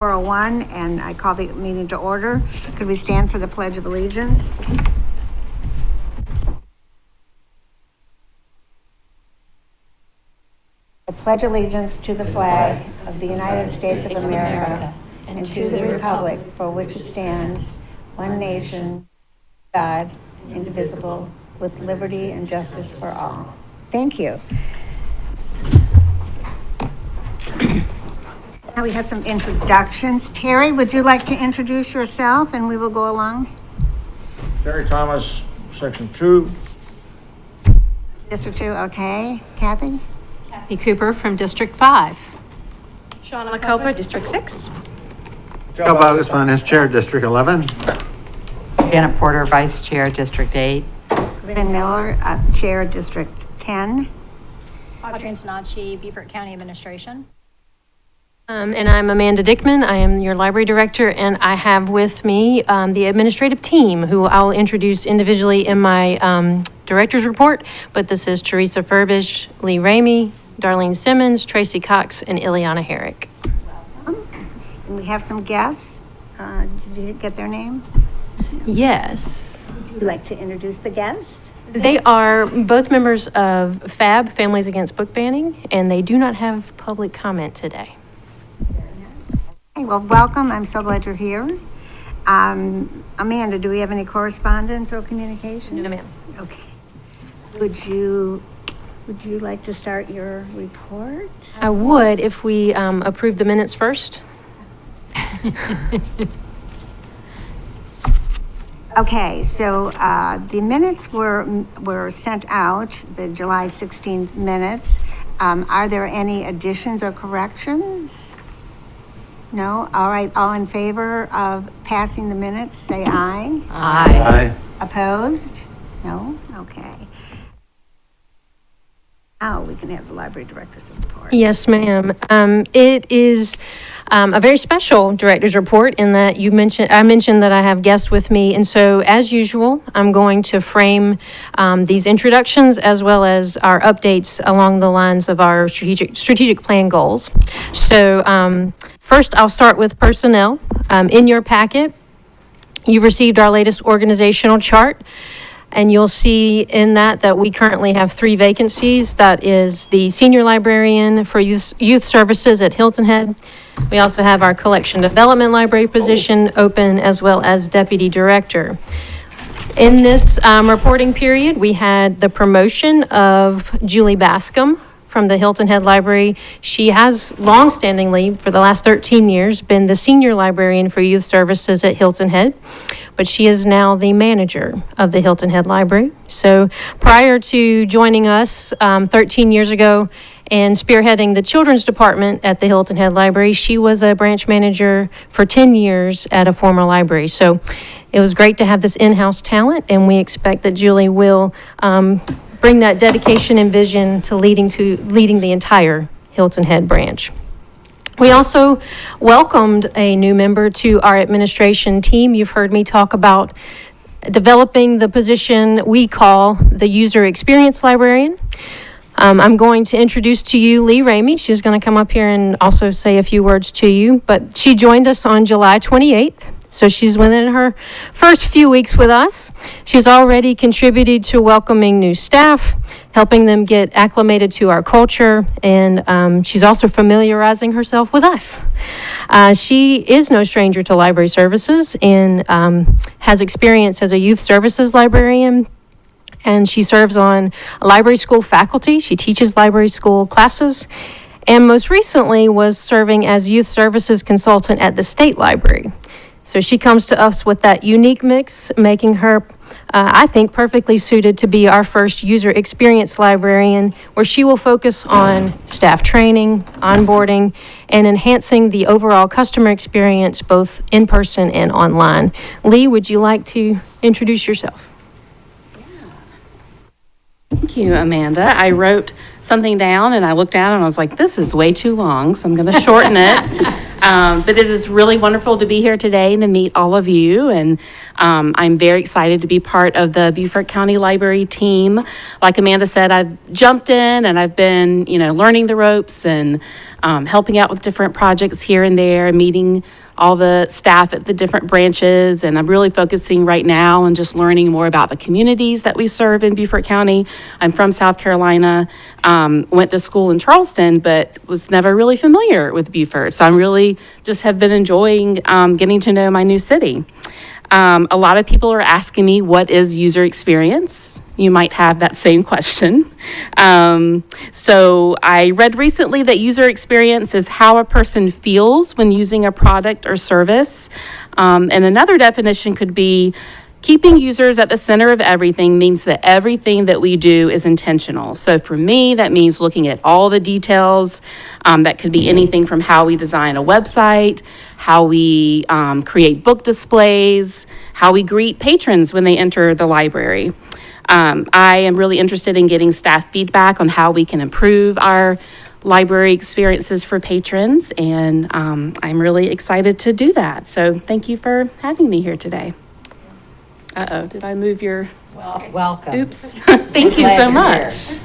4:01, and I call the meeting to order. Could we stand for the Pledge of Allegiance? I pledge allegiance to the flag of the United States of America and to the republic for which it stands, one nation, God, indivisible, with liberty and justice for all. Thank you. Now we have some introductions. Terry, would you like to introduce yourself and we will go along? Terry Thomas, Section 2. District 2, okay. Kathy? Kathy Cooper from District 5. Shauna Cobra, District 6. Joe Bogus, Finance Chair, District 11. Janet Porter, Vice Chair, District 8. Lynn Miller, Chair, District 10. Audrey Antonacci, Beaufort County Administration. And I'm Amanda Dickman. I am your library director, and I have with me the administrative team, who I'll introduce individually in my director's report. But this is Teresa Furbish, Lee Ramey, Darlene Simmons, Tracy Cox, and Ileana Herrick. Welcome. And we have some guests. Did you get their name? Yes. Would you like to introduce the guests? They are both members of FAB, Families Against Book Banning, and they do not have public comment today. Hey, well, welcome. I'm so glad you're here. Amanda, do we have any correspondence or communication? No, ma'am. Okay. Would you like to start your report? I would if we approve the minutes first. Okay, so the minutes were sent out, the July 16th minutes. Are there any additions or corrections? No? All right, all in favor of passing the minutes, say aye. Aye. Opposed? No? Okay. Now we can have the library director's report. Yes, ma'am. It is a very special director's report in that I mentioned that I have guests with me. And so, as usual, I'm going to frame these introductions as well as our updates along the lines of our strategic plan goals. So, first, I'll start with personnel. In your packet, you received our latest organizational chart. And you'll see in that we currently have 3 vacancies. That is the senior librarian for youth services at Hilton Head. We also have our collection development library position open, as well as deputy director. In this reporting period, we had the promotion of Julie Bascom from the Hilton Head Library. She has longstandingly, for the last 13 years, been the senior librarian for youth services at Hilton Head, but she is now the manager of the Hilton Head Library. So prior to joining us 13 years ago and spearheading the children's department at the Hilton Head Library, she was a branch manager for 10 years at a former library. So it was great to have this in-house talent, and we expect that Julie will bring that dedication and vision to leading the entire Hilton Head branch. We also welcomed a new member to our administration team. You've heard me talk about developing the position we call the user experience librarian. I'm going to introduce to you Lee Ramey. She's going to come up here and also say a few words to you, but she joined us on July 28th. So she's within her first few weeks with us. She's already contributed to welcoming new staff, helping them get acclimated to our culture, and she's also familiarizing herself with us. She is no stranger to library services and has experience as a youth services librarian, and she serves on library school faculty. She teaches library school classes, and most recently was serving as youth services consultant at the State Library. So she comes to us with that unique mix, making her, I think, perfectly suited to be our first user experience librarian, where she will focus on staff training, onboarding, and enhancing the overall customer experience, both in person and online. Lee, would you like to introduce yourself? Thank you, Amanda. I wrote something down and I looked down and I was like, this is way too long, so I'm going to shorten it. But it is really wonderful to be here today and to meet all of you. And I'm very excited to be part of the Beaufort County Library team. Like Amanda said, I've jumped in and I've been, learning the ropes and helping out with different projects here and there, meeting all the staff at the different branches, and I'm really focusing right now on just learning more about the communities that we serve in Beaufort County. I'm from South Carolina, went to school in Charleston, but was never really familiar with Beaufort. So I'm really just have been enjoying getting to know my new city. A lot of people are asking me, what is user experience? You might have that same question. So I read recently that user experience is how a person feels when using a product or service. And another definition could be keeping users at the center of everything means that everything that we do is intentional. So for me, that means looking at all the details. That could be anything from how we design a website, how we create book displays, how we greet patrons when they enter the library. I am really interested in getting staff feedback on how we can improve our library experiences for patrons, and I'm really excited to do that. So thank you for having me here today. Uh-oh, did I move your, Welcome. oops. Thank you so much.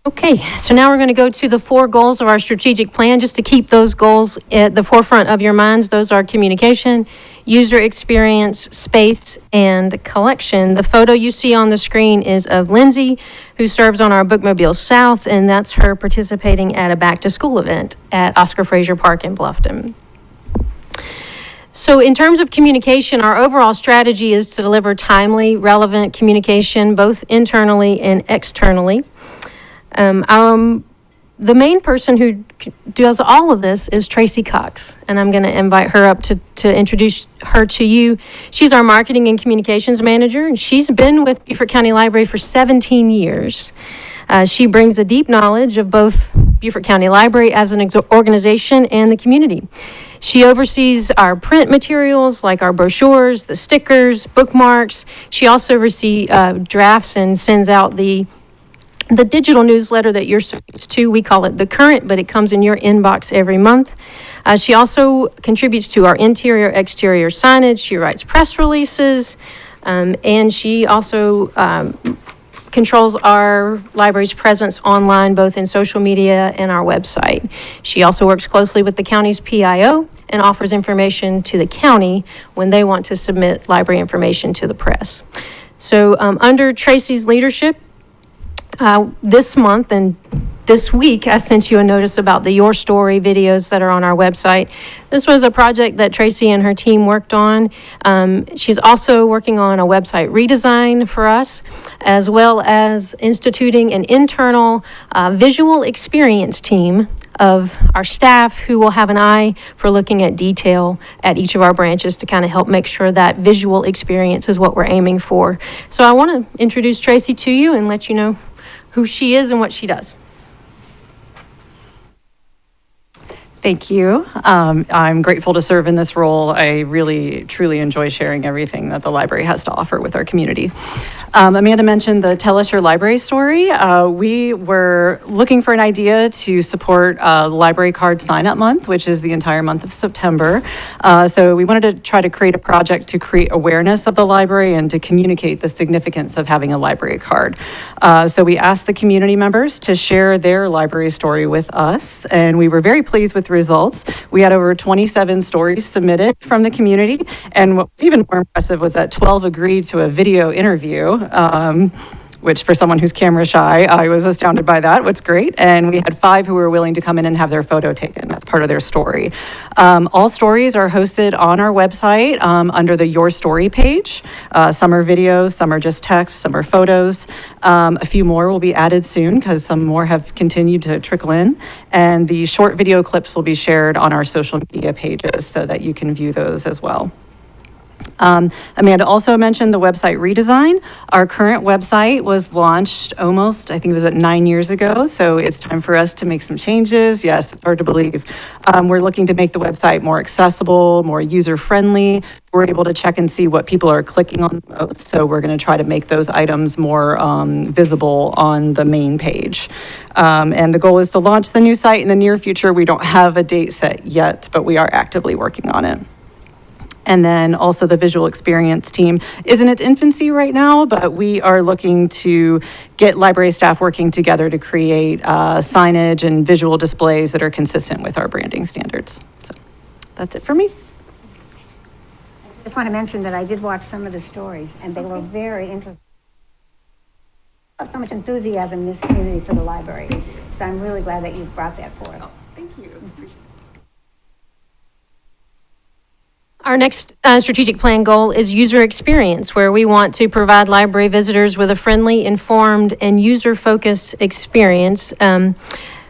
Okay, so now we're going to go to the 4 goals of our strategic plan, just to keep those goals at the forefront of your minds. Those are communication, user experience, space, and collection. The photo you see on the screen is of Lindsay, who serves on our Bookmobile South, and that's her participating at a back-to-school event at Oscar Fraser Park in Bluffton. So in terms of communication, our overall strategy is to deliver timely, relevant communication, both internally and externally. The main person who does all of this is Tracy Cox, and I'm going to invite her up to introduce her to you. She's our marketing and communications manager, and she's been with Beaufort County Library for 17 years. She brings a deep knowledge of both Beaufort County Library as an organization and the community. She oversees our print materials like our brochures, the stickers, bookmarks. She also drafts and sends out the digital newsletter that you're so used to. We call it The Current, but it comes in your inbox every month. She also contributes to our interior, exterior signage. She writes press releases, and she also controls our library's presence online, both in social media and our website. She also works closely with the county's PIO and offers information to the county when they want to submit library information to the press. So under Tracy's leadership, this month and this week, I sent you a notice about the Your Story videos that are on our website. This was a project that Tracy and her team worked on. She's also working on a website redesign for us, as well as instituting an internal visual experience team of our staff who will have an eye for looking at detail at each of our branches to kind of help make sure that visual experience is what we're aiming for. So I want to introduce Tracy to you and let you know who she is and what she does. Thank you. I'm grateful to serve in this role. I really, truly enjoy sharing everything that the library has to offer with our community. Amanda mentioned the Tell Us Your Library story. We were looking for an idea to support the Library Card Sign-Up Month, which is the entire month of September. So we wanted to try to create a project to create awareness of the library and to communicate the significance of having a library card. So we asked the community members to share their library story with us, and we were very pleased with the results. We had over 27 stories submitted from the community, and what was even more impressive was that 12 agreed to a video interview, which for someone who's camera shy, I was astounded by that. What's great. And we had 5 who were willing to come in and have their photo taken as part of their story. All stories are hosted on our website under the Your Story page. Some are videos, some are just text, some are photos. A few more will be added soon because some more have continued to trickle in. And the short video clips will be shared on our social media pages so that you can view those as well. Amanda also mentioned the website redesign. Our current website was launched almost, I think it was about 9 years ago, so it's time for us to make some changes. Yes, it's hard to believe. We're looking to make the website more accessible, more user-friendly. We're able to check and see what people are clicking on the most, so we're going to try to make those items more visible on the main page. And the goal is to launch the new site in the near future. We don't have a date set yet, but we are actively working on it. And then also the visual experience team is in its infancy right now, but we are looking to get library staff working together to create signage and visual displays that are consistent with our branding standards. So that's it for me. Just want to mention that I did watch some of the stories, and they were very interesting. So much enthusiasm in this community for the library. So I'm really glad that you brought that forward. Thank you. Our next strategic plan goal is user experience, where we want to provide library visitors with a friendly, informed, and user-focused experience.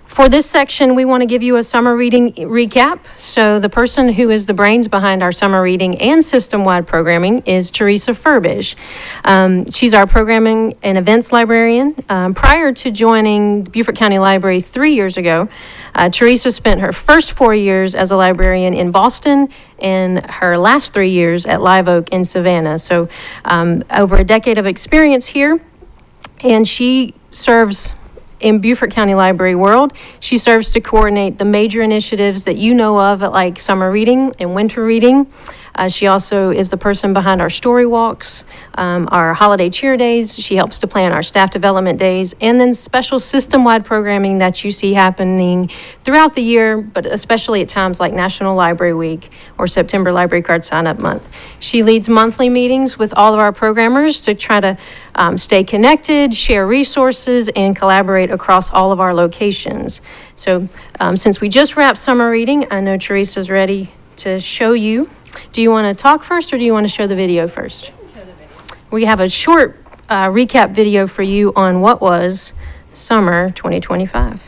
For this section, we want to give you a summer reading recap. So the person who is the brains behind our summer reading and system-wide programming is Teresa Furbish. She's our programming and events librarian. Prior to joining Beaufort County Library 3 years ago, Teresa spent her first 4 years as a librarian in Boston and her last 3 years at Live Oak in Savannah. So over a decade of experience here, and she serves in Beaufort County Library world. She serves to coordinate the major initiatives that you know of, like summer reading and winter reading. She also is the person behind our story walks, our holiday cheer days. She helps to plan our staff development days, and then special system-wide programming that you see happening throughout the year, but especially at times like National Library Week or September Library Card Sign-Up Month. She leads monthly meetings with all of our programmers to try to stay connected, share resources, and collaborate across all of our locations. So since we just wrapped summer reading, I know Teresa's ready to show you. Do you want to talk first, or do you want to show the video first? We have a short recap video for you on what was summer 2025.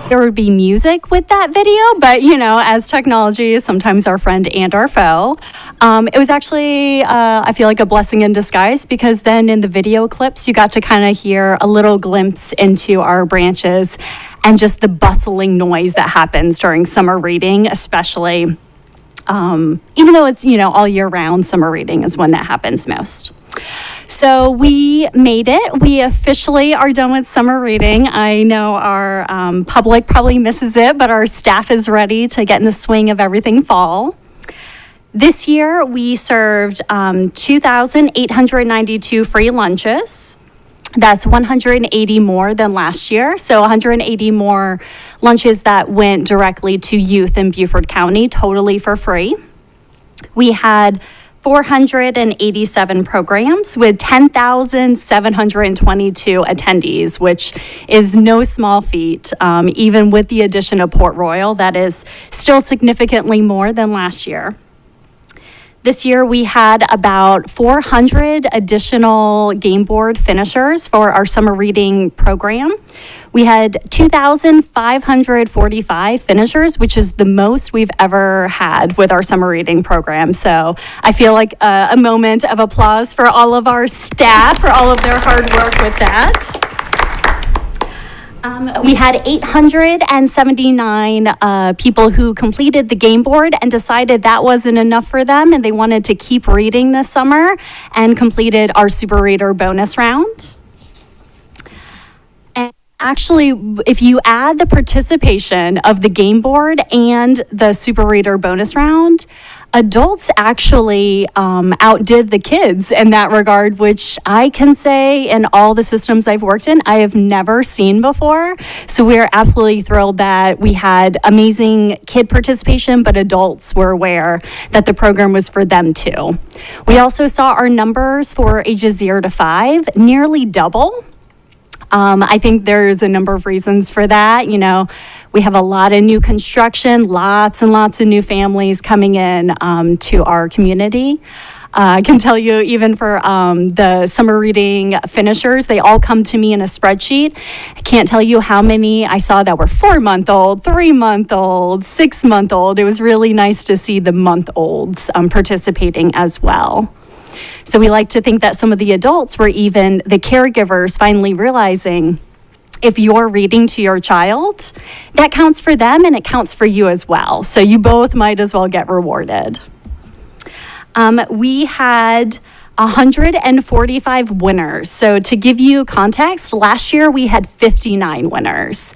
There would be music with that video, but you know, as technology is sometimes our friend and our foe, it was actually, I feel like, a blessing in disguise, because then in the video clips, you got to kind of hear a little glimpse into our branches and just the bustling noise that happens during summer reading, especially, even though it's, you know, all year round, summer reading is when that happens most. So we made it. We officially are done with summer reading. I know our public probably misses it, but our staff is ready to get in the swing of everything fall. This year, we served 2,892 free lunches. That's 180 more than last year. So 180 more lunches that went directly to youth in Beaufort County, totally for free. We had 487 programs with 10,722 attendees, which is no small feat. Even with the addition of Port Royal, that is still significantly more than last year. This year, we had about 400 additional game board finishers for our summer reading program. We had 2,545 finishers, which is the most we've ever had with our summer reading program. So I feel like a moment of applause for all of our staff for all of their hard work with that. We had 879 people who completed the game board and decided that wasn't enough for them and they wanted to keep reading this summer and completed our Super Reader bonus round. And actually, if you add the participation of the game board and the Super Reader bonus round, adults actually outdid the kids in that regard, which I can say in all the systems I've worked in, I have never seen before. So we're absolutely thrilled that we had amazing kid participation, but adults were aware that the program was for them too. We also saw our numbers for ages 0 to 5 nearly double. I think there's a number of reasons for that. You know, we have a lot of new construction, lots and lots of new families coming in to our community. I can tell you, even for the summer reading finishers, they all come to me in a spreadsheet. I can't tell you how many I saw that were 4-month-old, 3-month-old, 6-month-old. It was really nice to see the month-olds participating as well. So we like to think that some of the adults were even the caregivers finally realizing if you're reading to your child, that counts for them and it counts for you as well. So you both might as well get rewarded. We had 145 winners. So to give you context, last year we had 59 winners.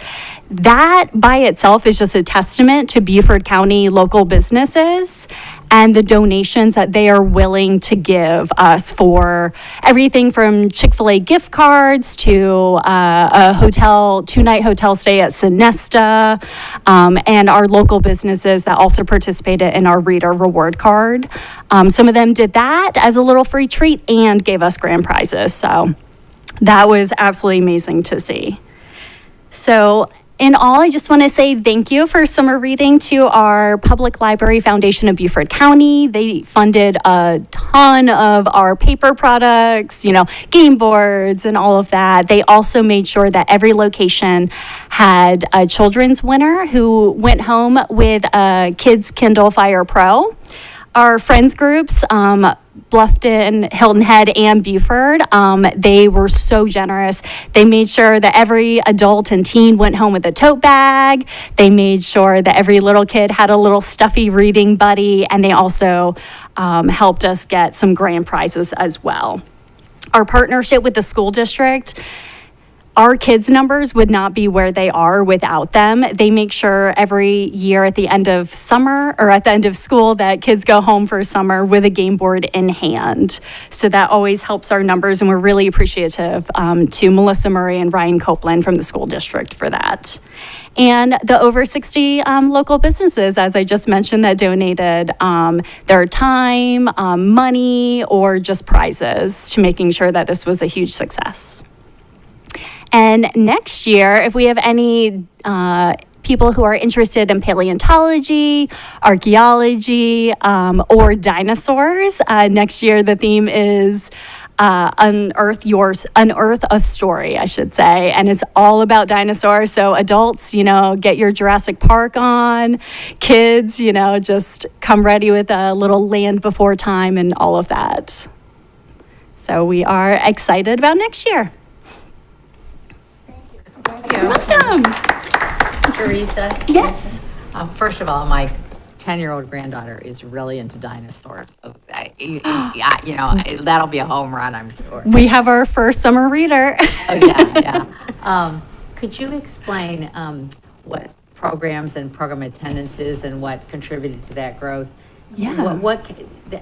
That by itself is just a testament to Beaufort County local businesses and the donations that they are willing to give us for everything from Chick-fil-A gift cards to a hotel, 2-night hotel stay at Sonesta, and our local businesses that also participated in our Reader Reward Card. Some of them did that as a little free treat and gave us grand prizes. So that was absolutely amazing to see. So in all, I just want to say thank you for summer reading to our Public Library Foundation of Beaufort County. They funded a ton of our paper products, you know, game boards and all of that. They also made sure that every location had a children's winner who went home with a Kids Kindle Fire Pro. Our friends groups, Bluffton, Hilton Head, and Beaufort, they were so generous. They made sure that every adult and teen went home with a tote bag. They made sure that every little kid had a little stuffy reading buddy, and they also helped us get some grand prizes as well. Our partnership with the school district, our kids' numbers would not be where they are without them. They make sure every year at the end of summer or at the end of school that kids go home for summer with a game board in hand. So that always helps our numbers, and we're really appreciative to Melissa Murray and Ryan Copeland from the school district for that. And the over 60 local businesses, as I just mentioned, that donated their time, money, or just prizes to making sure that this was a huge success. And next year, if we have any people who are interested in paleontology, archaeology, or dinosaurs, next year the theme is unearth a story, I should say, and it's all about dinosaurs. So adults, you know, get your Jurassic Park on. Kids, you know, just come ready with a little Land Before Time and all of that. So we are excited about next year. Welcome. Teresa? Yes. First of all, my 10-year-old granddaughter is really into dinosaurs. So you know, that'll be a home run, I'm sure. We have our first summer reader. Oh, yeah. Could you explain what programs and program attendance is and what contributed to that growth? Yeah.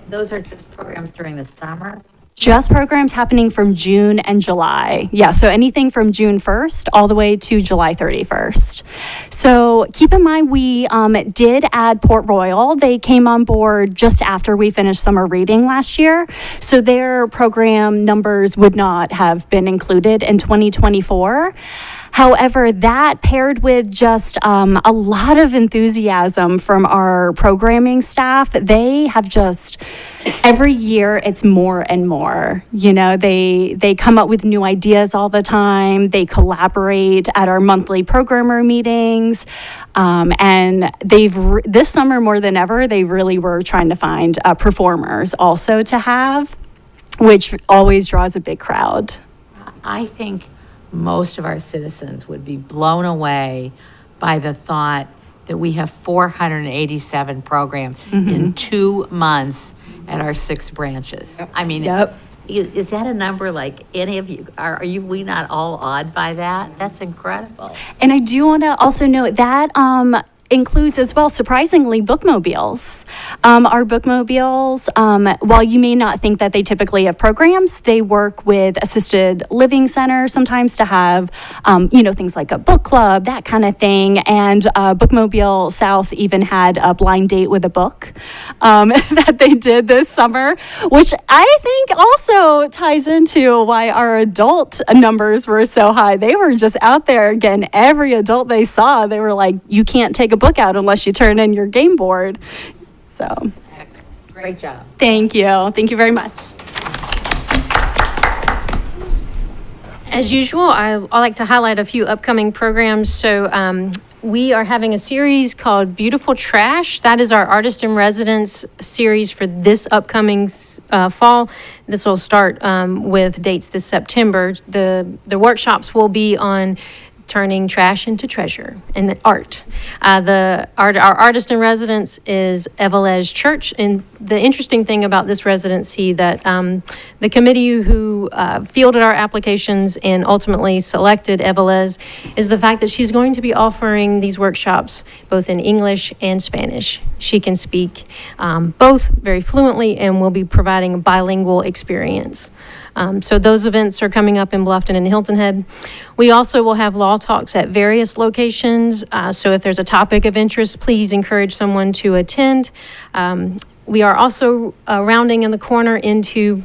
Those are just programs during the summer? Just programs happening from June and July. Yeah, so anything from June 1st all the way to July 31st. So keep in mind, we did add Port Royal. They came on board just after we finished summer reading last year. So their program numbers would not have been included in 2024. However, that paired with just a lot of enthusiasm from our programming staff, they have just, every year it's more and more. You know, they come up with new ideas all the time. They collaborate at our monthly programmer meetings. And this summer more than ever, they really were trying to find performers also to have, which always draws a big crowd. I think most of our citizens would be blown away by the thought that we have 487 programs in 2 months at our 6 branches. I mean, is that a number like any of you, we not all awed by that? That's incredible. And I do want to also note that includes as well, surprisingly, bookmobiles. Our bookmobiles, while you may not think that they typically have programs, they work with assisted living centers sometimes to have, things like a book club, that kind of thing. And Bookmobile South even had a blind date with a book that they did this summer, which I think also ties into why our adult numbers were so high. They were just out there getting every adult they saw. They were like, you can't take a book out unless you turn in your game board. So Great job. thank you very much. As usual, I like to highlight a few upcoming programs. So we are having a series called Beautiful Trash. That is our Artist in Residence series for this upcoming fall. This will start with dates this September. The workshops will be on turning trash into treasure and art. Our artist in residence is Evelez Church. And the interesting thing about this residency that the committee who fielded our applications and ultimately selected Evelez is the fact that she's going to be offering these workshops both in English and Spanish. She can speak both very fluently and will be providing a bilingual experience. So those events are coming up in Bluffton and Hilton Head. We also will have law talks at various locations. So if there's a topic of interest, please encourage someone to attend. We are also rounding in the corner into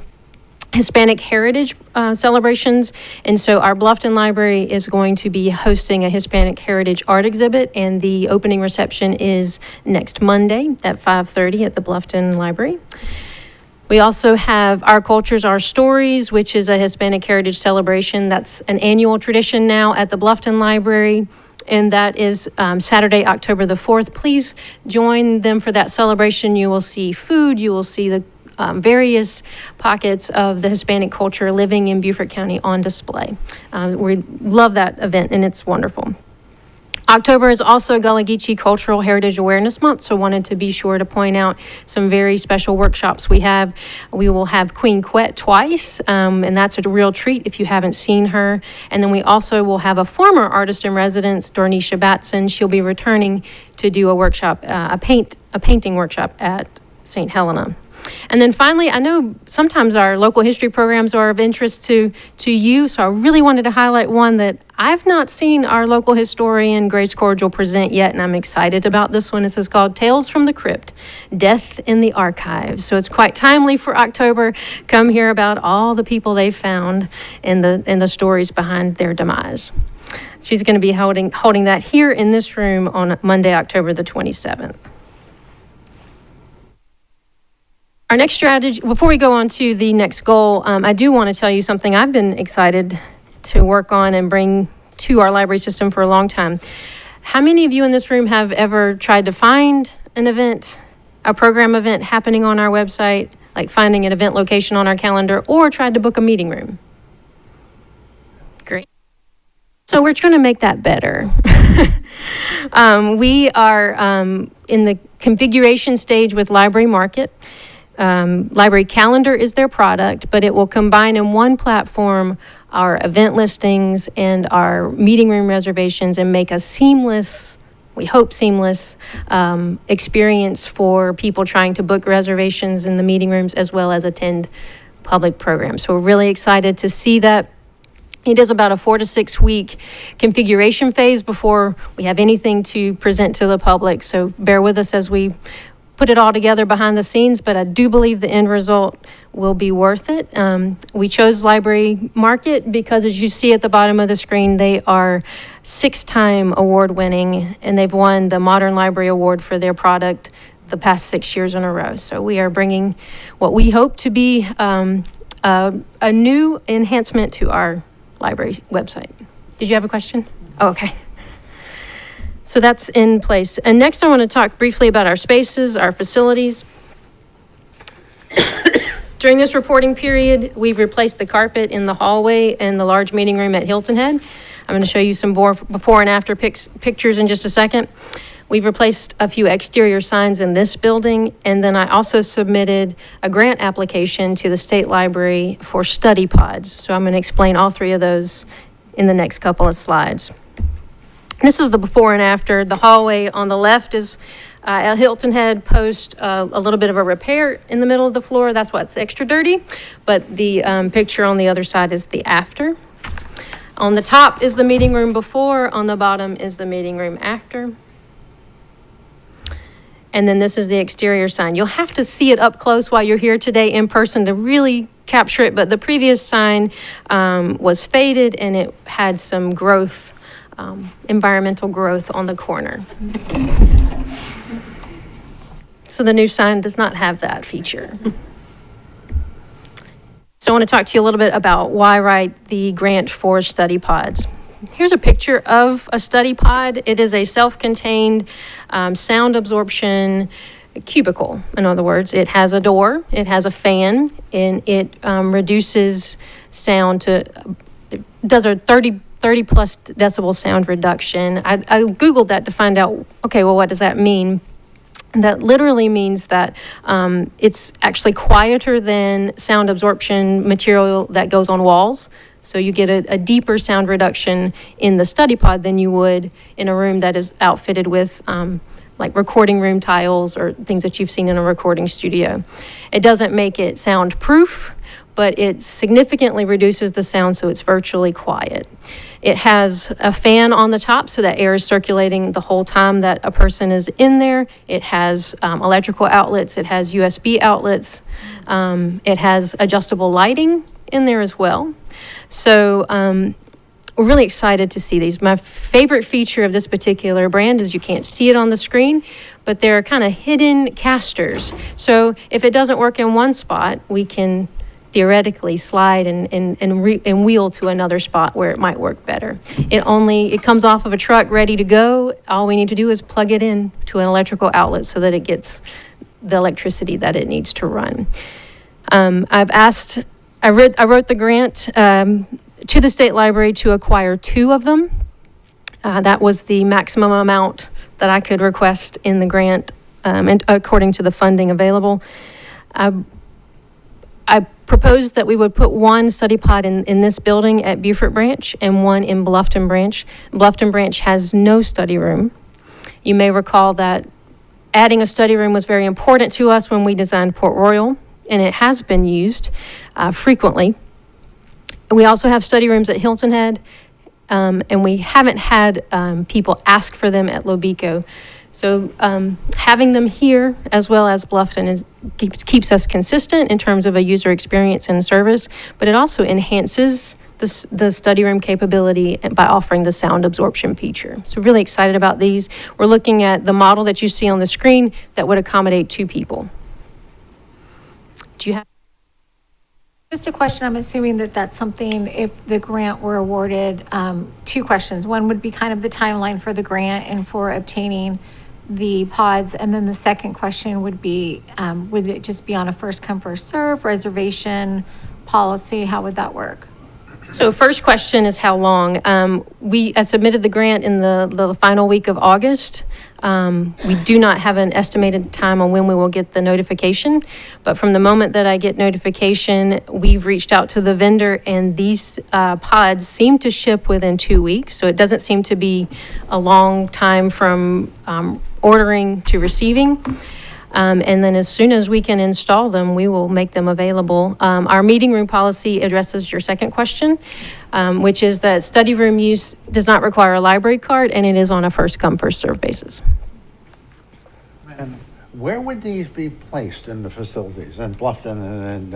Hispanic Heritage celebrations. And so our Bluffton Library is going to be hosting a Hispanic Heritage art exhibit, and the opening reception is next Monday at 5:30 at the Bluffton Library. We also have Our Cultures, Our Stories, which is a Hispanic Heritage celebration. That's an annual tradition now at the Bluffton Library, and that is Saturday, October the 4th. Please join them for that celebration. You will see food, you will see the various pockets of the Hispanic culture living in Beaufort County on display. We love that event, and it's wonderful. October is also Gullah Geechee Cultural Heritage Awareness Month, so wanted to be sure to point out some very special workshops we have. We will have Queen Quet twice, and that's a real treat if you haven't seen her. And then we also will have a former artist in residence, Dornisha Batson. She'll be returning to do a workshop, a painting workshop at St. Helena. And then finally, I know sometimes our local history programs are of interest to you, so I really wanted to highlight one that I've not seen our local historian Grace Cordial present yet, and I'm excited about this one. This is called Tales from the Crypt, Death in the Archives. So it's quite timely for October. Come hear about all the people they found and the stories behind their demise. She's going to be holding that here in this room on Monday, October the 27th. Our next strategy, before we go on to the next goal, I do want to tell you something I've been excited to work on and bring to our library system for a long time. How many of you in this room have ever tried to find an event, a program event happening on our website, like finding an event location on our calendar, or tried to book a meeting room? Great. So we're trying to make that better. We are in the configuration stage with Library Market. Library Calendar is their product, but it will combine in one platform our event listings and our meeting room reservations and make a seamless, we hope seamless, experience for people trying to book reservations in the meeting rooms as well as attend public programs. So we're really excited to see that. It is about a 4 to 6 week configuration phase before we have anything to present to the public. So bear with us as we put it all together behind the scenes, but I do believe the end result will be worth it. We chose Library Market because, as you see at the bottom of the screen, they are 6-time award winning, and they've won the Modern Library Award for their product the past 6 years in a row. So we are bringing what we hope to be a new enhancement to our library website. Did you have a question? Oh, okay. So that's in place. And next I want to talk briefly about our spaces, our facilities. During this reporting period, we've replaced the carpet in the hallway and the large meeting room at Hilton Head. I'm going to show you some more before and after pictures in just a second. We've replaced a few exterior signs in this building, and then I also submitted a grant application to the State Library for study pods. So I'm going to explain all 3 of those in the next couple of slides. This is the before and after. The hallway on the left is at Hilton Head post a little bit of a repair in the middle of the floor. That's what's extra dirty, but the picture on the other side is the after. On the top is the meeting room before, on the bottom is the meeting room after. And then this is the exterior sign. You'll have to see it up close while you're here today in person to really capture it, but the previous sign was faded and it had some growth, environmental growth on the corner. So the new sign does not have that feature. So I want to talk to you a little bit about why write the grant for study pods. Here's a picture of a study pod. It is a self-contained sound absorption cubicle. In other words, it has a door, it has a fan, and it reduces sound to, it does a 30 plus decibel sound reduction. I Googled that to find out, okay, well, what does that mean? That literally means that it's actually quieter than sound absorption material that goes on walls. So you get a deeper sound reduction in the study pod than you would in a room that is outfitted with like recording room tiles or things that you've seen in a recording studio. It doesn't make it soundproof, but it significantly reduces the sound so it's virtually quiet. It has a fan on the top so that air is circulating the whole time that a person is in there. It has electrical outlets. It has USB outlets. It has adjustable lighting in there as well. So we're really excited to see these. My favorite feature of this particular brand is you can't see it on the screen, but they're kind of hidden casters. So if it doesn't work in one spot, we can theoretically slide and wheel to another spot where it might work better. It comes off of a truck ready to go. All we need to do is plug it in to an electrical outlet so that it gets the electricity that it needs to run. I wrote the grant to the State Library to acquire 2 of them. That was the maximum amount that I could request in the grant, and according to the funding available. I proposed that we would put 1 study pod in this building at Beaufort Branch and 1 in Bluffton Branch. Bluffton Branch has no study room. You may recall that adding a study room was very important to us when we designed Port Royal, and it has been used frequently. We also have study rooms at Hilton Head, and we haven't had people ask for them at Lobico. So having them here as well as Bluffton keeps us consistent in terms of a user experience and service, but it also enhances the study room capability by offering the sound absorption feature. So really excited about these. We're looking at the model that you see on the screen that would accommodate 2 people. Do you have? Just a question, I'm assuming that that's something, if the grant were awarded, 2 questions. One would be kind of the timeline for the grant and for obtaining the pods. And then the second question would be, would it just be on a first come, first serve reservation policy? How would that work? So first question is how long? I submitted the grant in the final week of August. We do not have an estimated time on when we will get the notification, but from the moment that I get notification, we've reached out to the vendor, and these pods seem to ship within 2 weeks. So it doesn't seem to be a long time from ordering to receiving. And then as soon as we can install them, we will make them available. Our meeting room policy addresses your second question, which is that study room use does not require a library card, and it is on a first-come, first-served basis. And where would these be placed in the facilities, in Bluffton and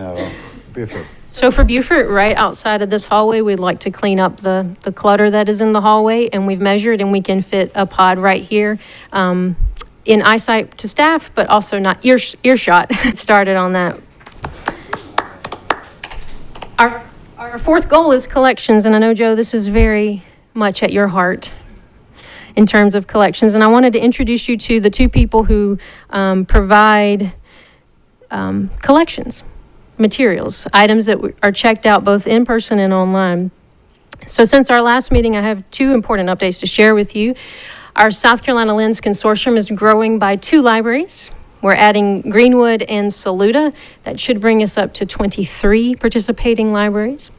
Beaufort? So for Beaufort, right outside of this hallway, we'd like to clean up the clutter that is in the hallway, and we've measured, and we can fit a pod right here in eyesight to staff, but also not earshot. Started on that. Our fourth goal is collections, and I know, Joe, this is very much at your heart in terms of collections, and I wanted to introduce you to the two people who provide collections. Materials, items that are checked out both in person and online. So since our last meeting, I have two important updates to share with you. Our South Carolina Lens Consortium is growing by 2 libraries. We're adding Greenwood and Saluda. That should bring us up to 23 participating libraries.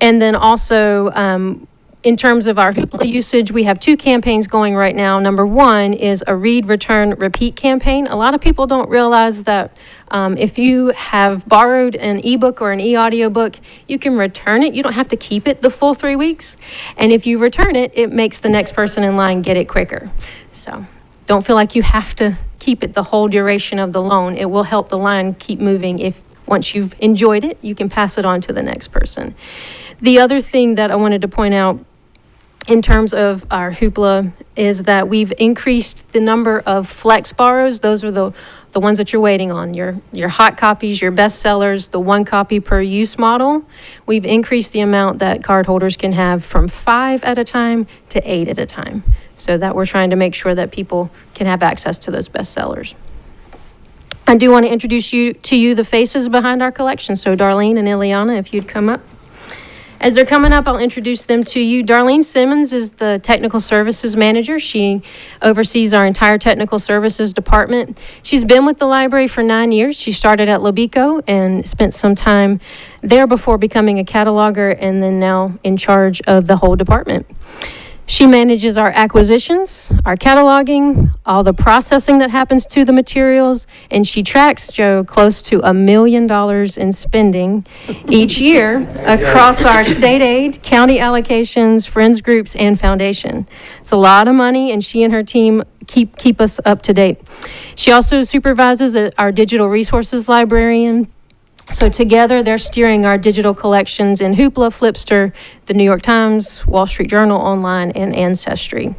And then also, in terms of our Hoopla usage, we have 2 campaigns going right now. Number 1 is a read, return, repeat campaign. A lot of people don't realize that if you have borrowed an ebook or an e-audiobook, you can return it. You don't have to keep it the full 3 weeks. And if you return it, it makes the next person in line get it quicker. So don't feel like you have to keep it the whole duration of the loan. It will help the line keep moving. If once you've enjoyed it, you can pass it on to the next person. The other thing that I wanted to point out in terms of our Hoopla is that we've increased the number of flex borrows. Those are the ones that you're waiting on, your hot copies, your bestsellers, the 1 copy per use model. We've increased the amount that cardholders can have from 5 at a time to 8 at a time, so that we're trying to make sure that people can have access to those bestsellers. I do want to introduce to you the faces behind our collection. So Darlene and Ileana, if you'd come up. As they're coming up, I'll introduce them to you. Darlene Simmons is the Technical Services Manager. She oversees our entire Technical Services department. She's been with the library for 9 years. She started at Lobico and spent some time there before becoming a cataloger, and then now in charge of the whole department. She manages our acquisitions, our cataloging, all the processing that happens to the materials, and she tracks, Joe, close to $1 million in spending each year across our state aid, county allocations, friends groups, and foundation. It's a lot of money, and she and her team keep us up to date. She also supervises our digital resources librarian. So together, they're steering our digital collections in Hoopla, Flipster, the New York Times, Wall Street Journal Online, and Ancestry.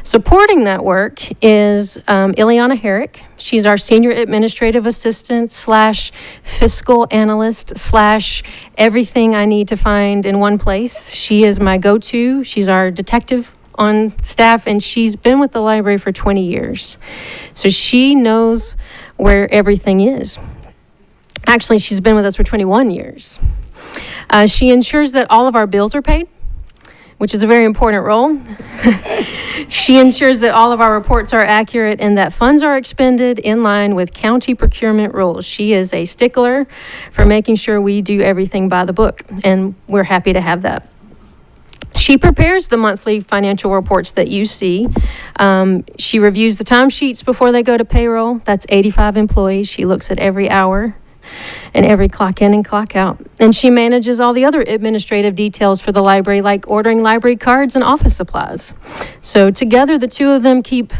Supporting that work is Ileana Herrick. She's our Senior Administrative Assistant / Fiscal Analyst / everything I need to find in one place. She is my go-to. She's our detective on staff, and she's been with the library for 20 years. So she knows where everything is. Actually, she's been with us for 21 years. She ensures that all of our bills are paid, which is a very important role. She ensures that all of our reports are accurate and that funds are expended in line with county procurement rules. She is a stickler for making sure we do everything by the book, and we're happy to have that. She prepares the monthly financial reports that you see. She reviews the timesheets before they go to payroll. That's 85 employees. She looks at every hour and every clock in and clock out. And she manages all the other administrative details for the library, like ordering library cards and office supplies. So together, the two of them keep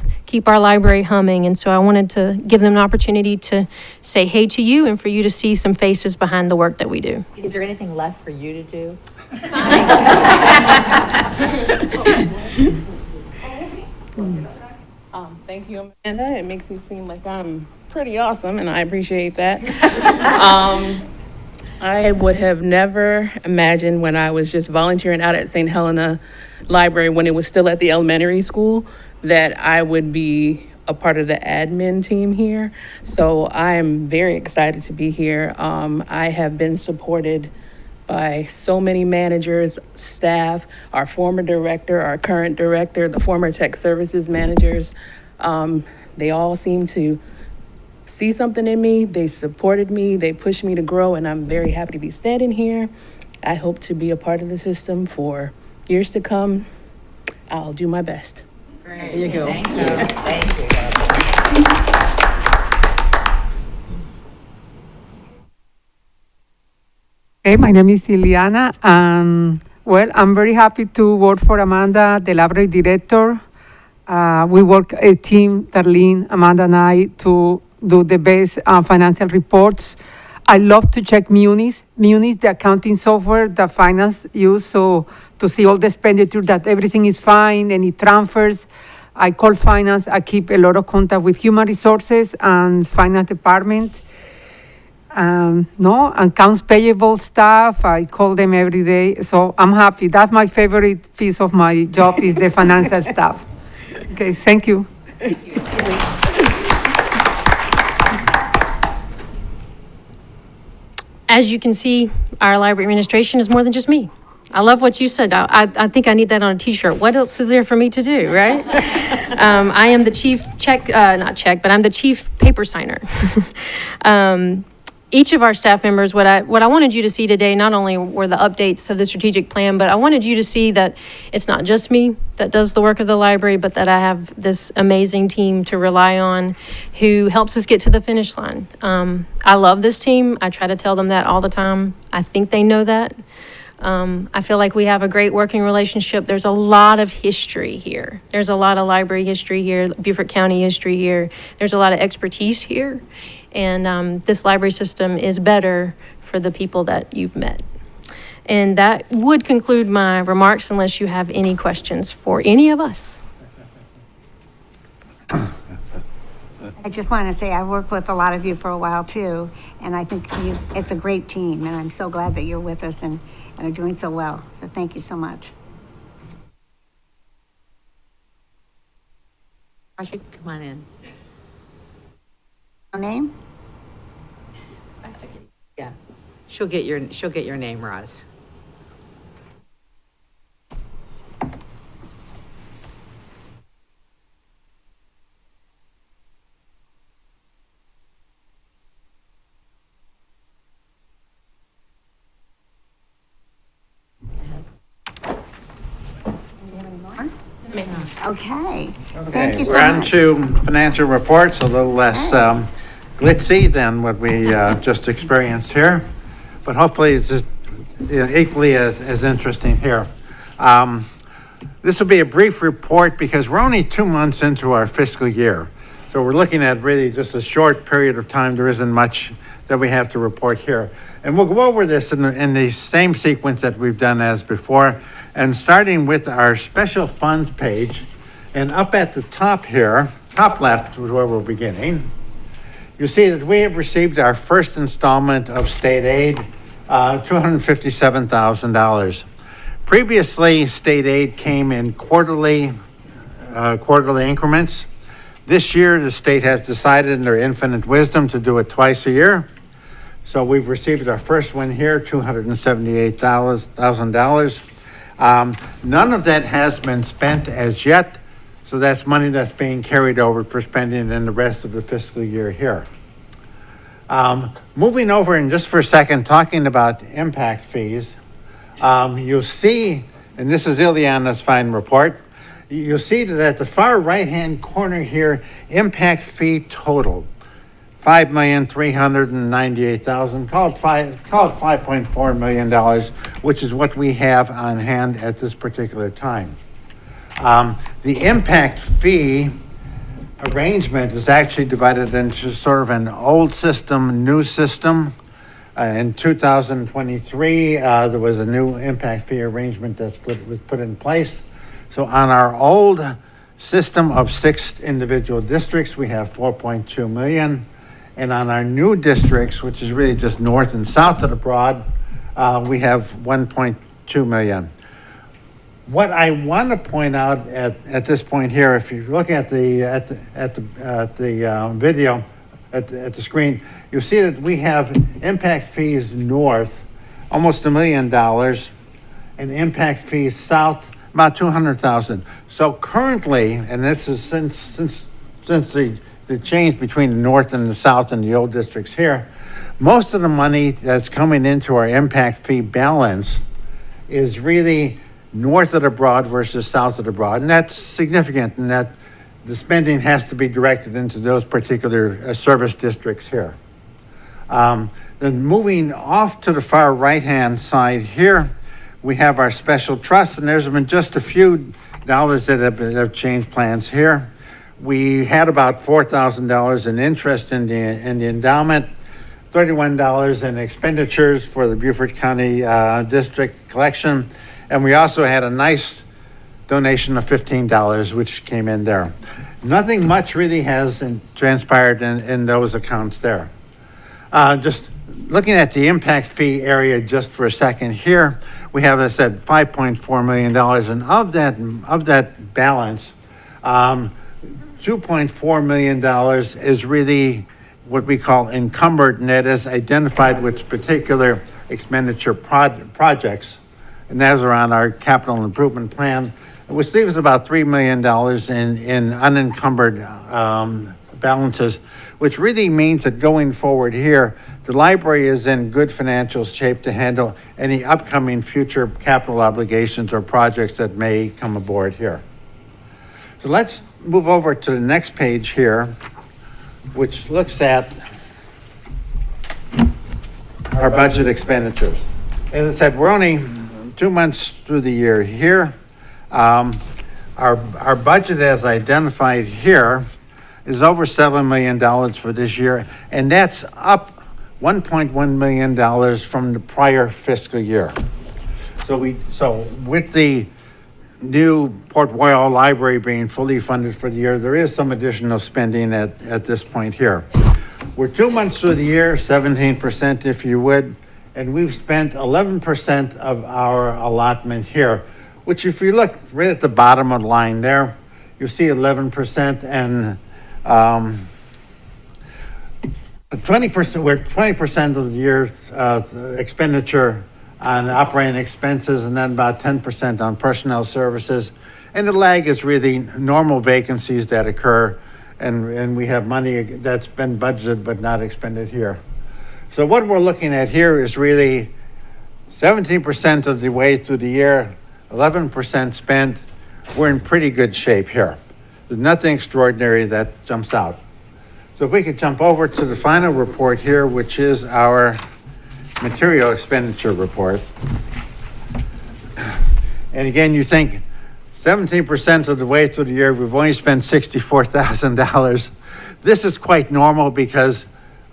our library humming. And so I wanted to give them an opportunity to say hey to you and for you to see some faces behind the work that we do. Is there anything left for you to do? Thank you, Amanda. It makes me seem like I'm pretty awesome, and I appreciate that. I would have never imagined when I was just volunteering out at St. Helena Library when it was still at the elementary school that I would be a part of the admin team here. So I am very excited to be here. I have been supported by so many managers, staff, our former director, our current director, the former tech services managers. They all seem to see something in me. They supported me. They pushed me to grow, and I'm very happy to be standing here. I hope to be a part of the system for years to come. I'll do my best. Great. There you go. Thank you. Thank you. Hey, my name is Ileana, and well, I'm very happy to work for Amanda, the library director. We work a team, Darlene, Amanda, and I, to do the best financial reports. I love to check Munis, the accounting software that finance use, so to see all the expenditure, that everything is fine, any transfers. I call finance. I keep a lot of contact with human resources and finance department. No, accounts payable staff, I call them every day, so I'm happy. That's my favorite piece of my job is the financial staff. Okay, thank you. As you can see, our library administration is more than just me. I love what you said. I think I need that on a t-shirt. What else is there for me to do, right? I am the chief but I'm the chief paper signer. Each of our staff members, what I wanted you to see today, not only were the updates of the strategic plan, but I wanted you to see that it's not just me that does the work of the library, but that I have this amazing team to rely on who helps us get to the finish line. I love this team. I try to tell them that all the time. I think they know that. I feel like we have a great working relationship. There's a lot of history here. There's a lot of library history here, Beaufort County history here. There's a lot of expertise here. And this library system is better for the people that you've met. And that would conclude my remarks unless you have any questions for any of us. I just want to say I've worked with a lot of you for a while too, and I think it's a great team, and I'm so glad that you're with us and are doing so well. So thank you so much. Archie, come on in. Name? Yeah, she'll get your name, Roz. Okay. Thank Okay, you so we're on much. to financial reports, a little less glitzy than what we just experienced here, but hopefully it's just, equally as interesting here. This will be a brief report because we're only 2 months into our fiscal year. So we're looking at really just a short period of time. There isn't much that we have to report here. And we'll go over this in the same sequence that we've done as before. And starting with our special funds page, and up at the top here, top left is where we're beginning, you see that we have received our first installment of state aid, $257,000. Previously, state aid came in quarterly increments. This year, the state has decided in their infinite wisdom to do it twice a year. So we've received our first one here, $278,000. None of that has been spent as yet, so that's money that's being carried over for spending in the rest of the fiscal year here. Moving over and just for a second, talking about impact fees, you'll see, and this is Ileana's fine report, you'll see that at the far right-hand corner here, impact fee total, $5,398,000, call it $5.4 million, which is what we have on hand at this particular time. The impact fee arrangement is actually divided into sort of an old system, new system. In 2023, there was a new impact fee arrangement was put in place. So on our old system of 6 individual districts, we have 4.2 million. And on our new districts, which is really just north and south of the Broad, we have 1.2 million. What I want to point out at this point here, if you look at the video at the screen, you'll see that we have impact fees north, almost $1 million, and impact fees south, about 200,000. So currently, and this is since the change between the north and the south and the old districts here, most of the money that's coming into our impact fee balance is really north of the Broad versus south of the Broad. And that's significant in that the spending has to be directed into those particular service districts here. Then moving off to the far right-hand side here, we have our special trust, and there's been just a few dollars that have changed plans here. We had about $4,000 in interest in the endowment, $31 in expenditures for the Beaufort County District collection, and we also had a nice donation of $15, which came in there. Nothing much really has transpired in those accounts there. Just looking at the impact fee area just for a second here, we have, as I said, $5.4 million, and of that balance, $2.4 million is really what we call encumbered, and that is identified with particular expenditure projects, and that's around our capital improvement plan, which leaves about $3 million in unencumbered balances, which really means that going forward here, the library is in good financial shape to handle any upcoming future capital obligations or projects that may come aboard here. So let's move over to the next page here, which looks at our budget expenditures. As I said, we're only 2 months through the year here. Our budget as identified here is over $7 million for this year, and that's up $1.1 million from the prior fiscal year. So with the new Port Royal Library being fully funded for the year, there is some additional spending at this point here. We're 2 months through the year, 17% if you would, and we've spent 11% of our allotment here, which if you look right at the bottom of the line there, you see 11% and 20%, we're 20% of the year's expenditure on operating expenses, and then about 10% on personnel services. And the lag is really normal vacancies that occur, and we have money that's been budgeted but not expended here. So what we're looking at here is really 17% of the way through the year, 11% spent. We're in pretty good shape here. There's nothing extraordinary that jumps out. So if we could jump over to the final report here, which is our material expenditure report. And again, you think 17% of the way through the year, we've only spent $64,000. This is quite normal because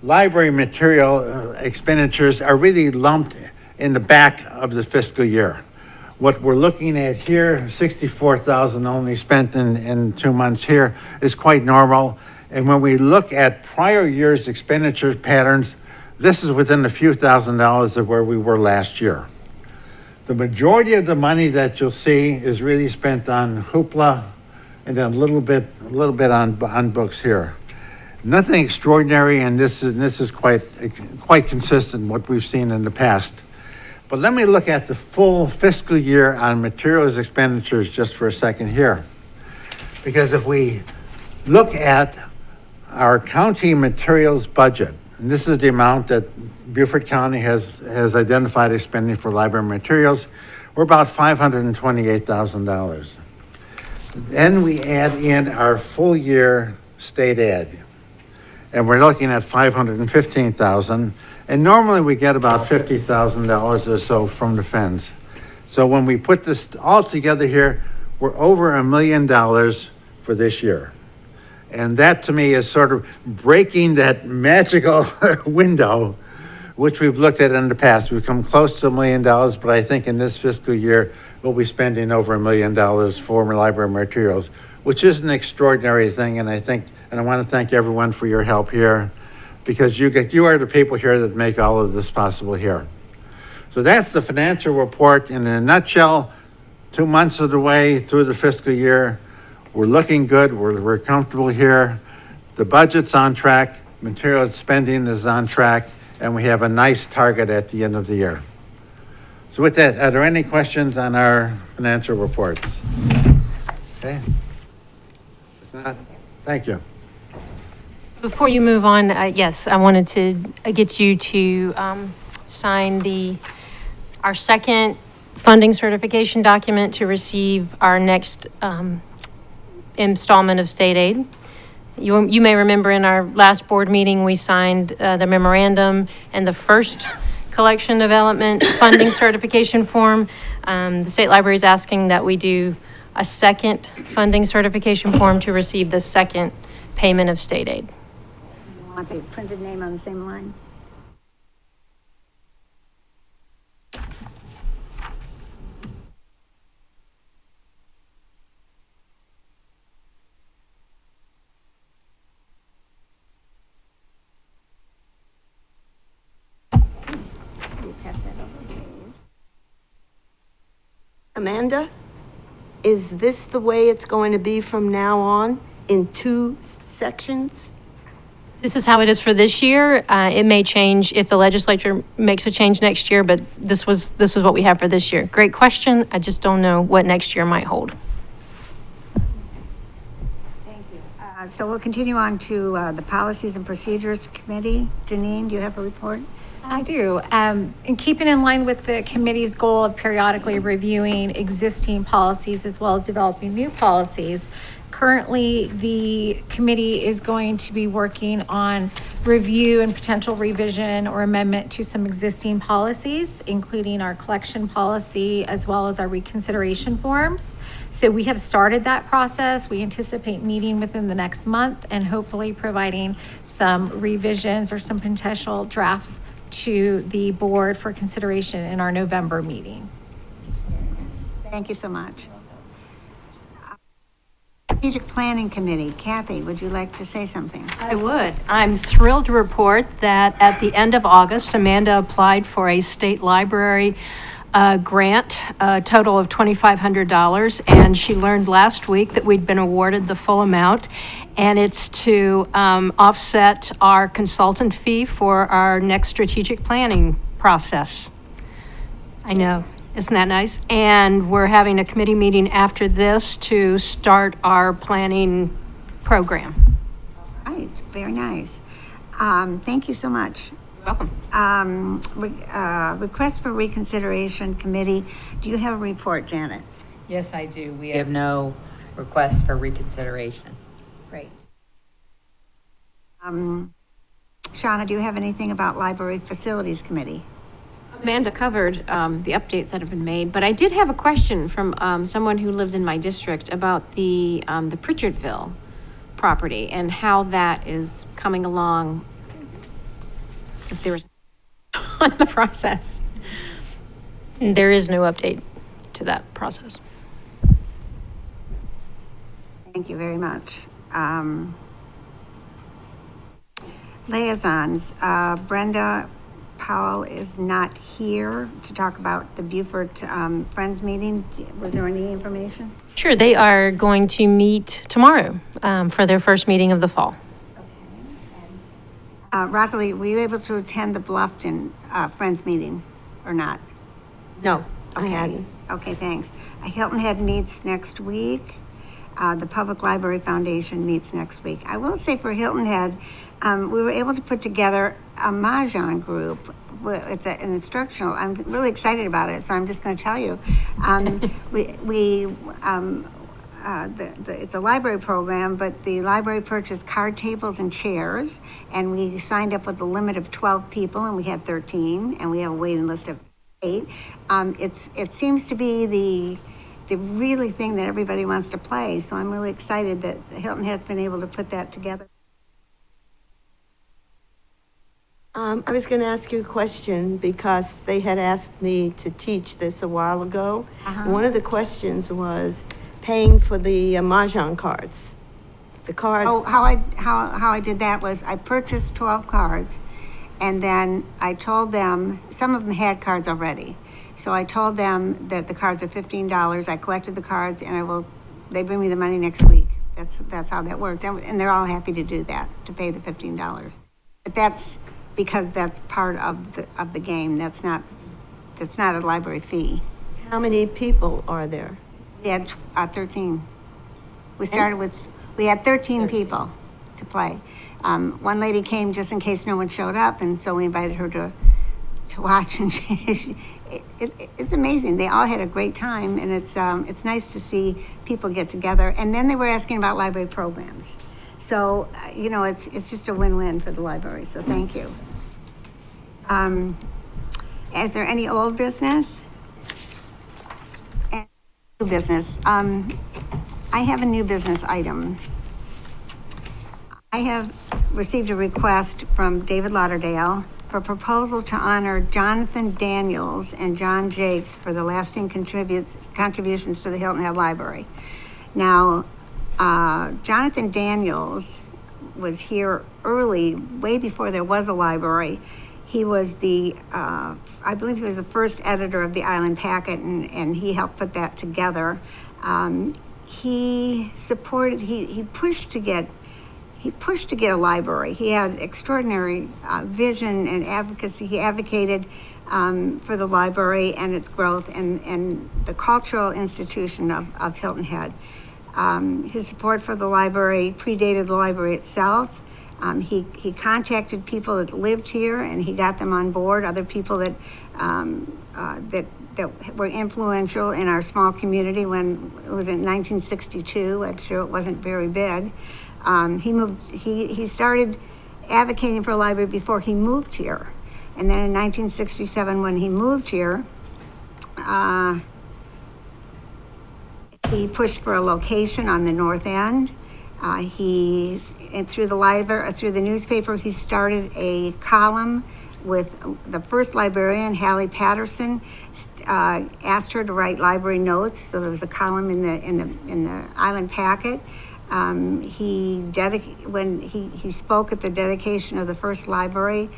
library material expenditures are really lumped in the back of the fiscal year. What we're looking at here, $64,000 only spent in 2 months here, is quite normal. And when we look at prior year's expenditure patterns, this is within a few $1,000s of where we were last year. The majority of the money that you'll see is really spent on hoopla and then a little bit on books here. Nothing extraordinary, and this is quite consistent with what we've seen in the past. But let me look at the full fiscal year on materials expenditures just for a second here. Because if we look at our county materials budget, and this is the amount that Beaufort County has identified as spending for library materials, we're about $528,000. Then we add in our full year state aid, and we're looking at $515,000. And normally we get about $50,000 or so from the feds. So when we put this all together here, we're over $1 million for this year. And that to me is sort of breaking that magical window, which we've looked at in the past. We've come close to $1 million, but I think in this fiscal year, we'll be spending over $1 million for library materials, which is an extraordinary thing. And I want to thank everyone for your help here, because you are the people here that make all of this possible here. So that's the financial report in a nutshell. 2 months of the way through the fiscal year. We're looking good. We're comfortable here. The budget's on track. Material spending is on track. And we have a nice target at the end of the year. So with that, are there any questions on our financial reports? Okay. If not, thank you. Before you move on, yes, I wanted to get you to sign our second funding certification document to receive our next installment of state aid. You may remember in our last board meeting, we signed the memorandum and the first collection development funding certification form. The state library is asking that we do a second funding certification form to receive the second payment of state aid. You want the printed name on the same line? You pass that over, please. Amanda, is this the way it's going to be from now on, in two sections? This is how it is for this year. It may change if the legislature makes a change next year, but this was what we have for this year. Great question. I just don't know what next year might hold. Thank you. So we'll continue on to the Policies and Procedures Committee. Janine, do you have a report? I do. And keeping in line with the committee's goal of periodically reviewing existing policies as well as developing new policies, currently the committee is going to be working on review and potential revision or amendment to some existing policies, including our collection policy as well as our reconsideration forms. So we have started that process. We anticipate meeting within the next month and hopefully providing some revisions or some potential drafts to the board for consideration in our November meeting. Thank you so much. Strategic Planning Committee, Kathy, would you like to say something? I would. I'm thrilled to report that at the end of August, Amanda applied for a state library grant, a total of $2,500, and she learned last week that we'd been awarded the full amount, and it's to offset our consultant fee for our next strategic planning process. I know. Isn't that nice? And we're having a committee meeting after this to start our planning program. Right, very nice. Thank you so much. You're welcome. Request for Reconsideration Committee. Do you have a report, Janet? Yes, I do. We have no requests for reconsideration. Great. Shauna, do you have anything about Library Facilities Committee? Amanda covered the updates that have been made, but I did have a question from someone who lives in my district about the Pritchardville property and how that is coming along. If there was on the process. There is no update to that process. Thank you very much. Liaisons, Brenda Powell is not here to talk about the Beaufort Friends meeting. Was there any information? Sure, they are going to meet tomorrow for their first meeting of the fall. Rosalie, were you able to attend the Bluffton Friends meeting or not? No, I Okay. hadn't. Okay, thanks. Hilton Head meets next week. The Public Library Foundation meets next week. I will say for Hilton Head, we were able to put together a Mahjong group. It's an instructional. I'm really excited about it, so I'm just going to tell you. It's a library program, but the library purchased card tables and chairs, and we signed up with a limit of 12 people, and we had 13, and we have a waiting list of 8. It seems to be the really thing that everybody wants to play, so I'm really excited that Hilton Head's been able to put that together. I was going to ask you a question because they had asked me to teach this a while ago. One of the questions was paying for the Mahjong cards. The cards. Oh, how I did that was I purchased 12 cards, and then I told them, some of them had cards already. So I told them that the cards are $15. I collected the cards, and they bring me the money next week. That's how that worked. And they're all happy to do that, to pay the $15. But that's because that's part of the game. That's not a library fee. How many people are there? We had 13. We had 13 people to play. One lady came just in case no one showed up, and so we invited her to watch, and it's amazing. They all had a great time, and it's nice to see people get together. And then they were asking about library programs. So, it's just a win-win for the library, so thank you. Is there any old business? And new business. I have a new business item. I have received a request from David Lauderdale for a proposal to honor Jonathan Daniels and John Jakes for the lasting contributions to the Hilton Head Library. Now, Jonathan Daniels was here early, way before there was a library. He was I believe he was the first editor of the Island Packet, and he helped put that together. He pushed to get a library. He had extraordinary vision and advocacy. He advocated for the library and its growth and the cultural institution of Hilton Head. His support for the library predated the library itself. He contacted people that lived here and he got them on board, other people that were influential in our small community when it was in 1962. I'm sure it wasn't very big. He started advocating for a library before he moved here. And then in 1967, when he moved here, he pushed for a location on the north end. Through the newspaper, he started a column with the first librarian, Hallie Patterson, asked her to write library notes. So there was a column in the Island Packet. When he spoke at the dedication of the first library,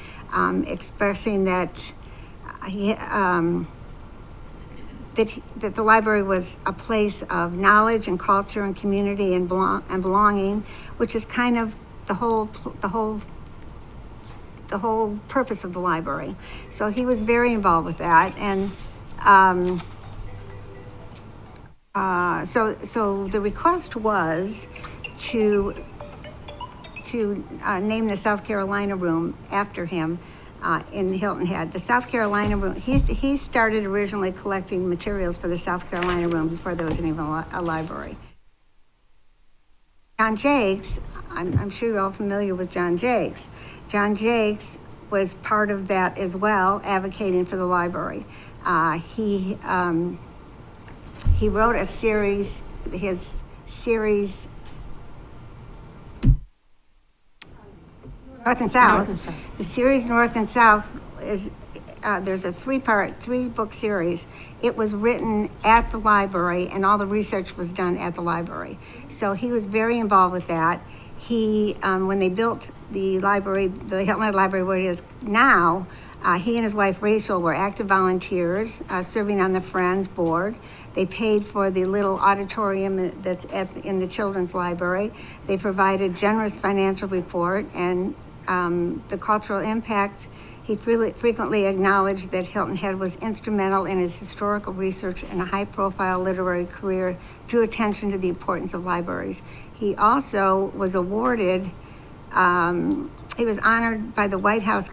expressing that that the library was a place of knowledge and culture and community and belonging, which is kind of the whole purpose of the library. So he was very involved with that, and so the request was to name the South Carolina room after him in Hilton Head. The South Carolina room, he started originally collecting materials for the South Carolina room before there was even a library. John Jakes, I'm sure you're all familiar with John Jakes. John Jakes was part of that as well, advocating for the library. He wrote a series, his series North and South. The series North and South is, there's a three-book series. It was written at the library and all the research was done at the library. So he was very involved with that. He, when they built the library, the Hilton Head Library where it is now, he and his wife Rachel were active volunteers serving on the Friends board. They paid for the little auditorium that's in the children's library. They provided generous financial support and the cultural impact. He frequently acknowledged that Hilton Head was instrumental in his historical research and a high-profile literary career, drew attention to the importance of libraries. He also was awarded, he was honored by the White House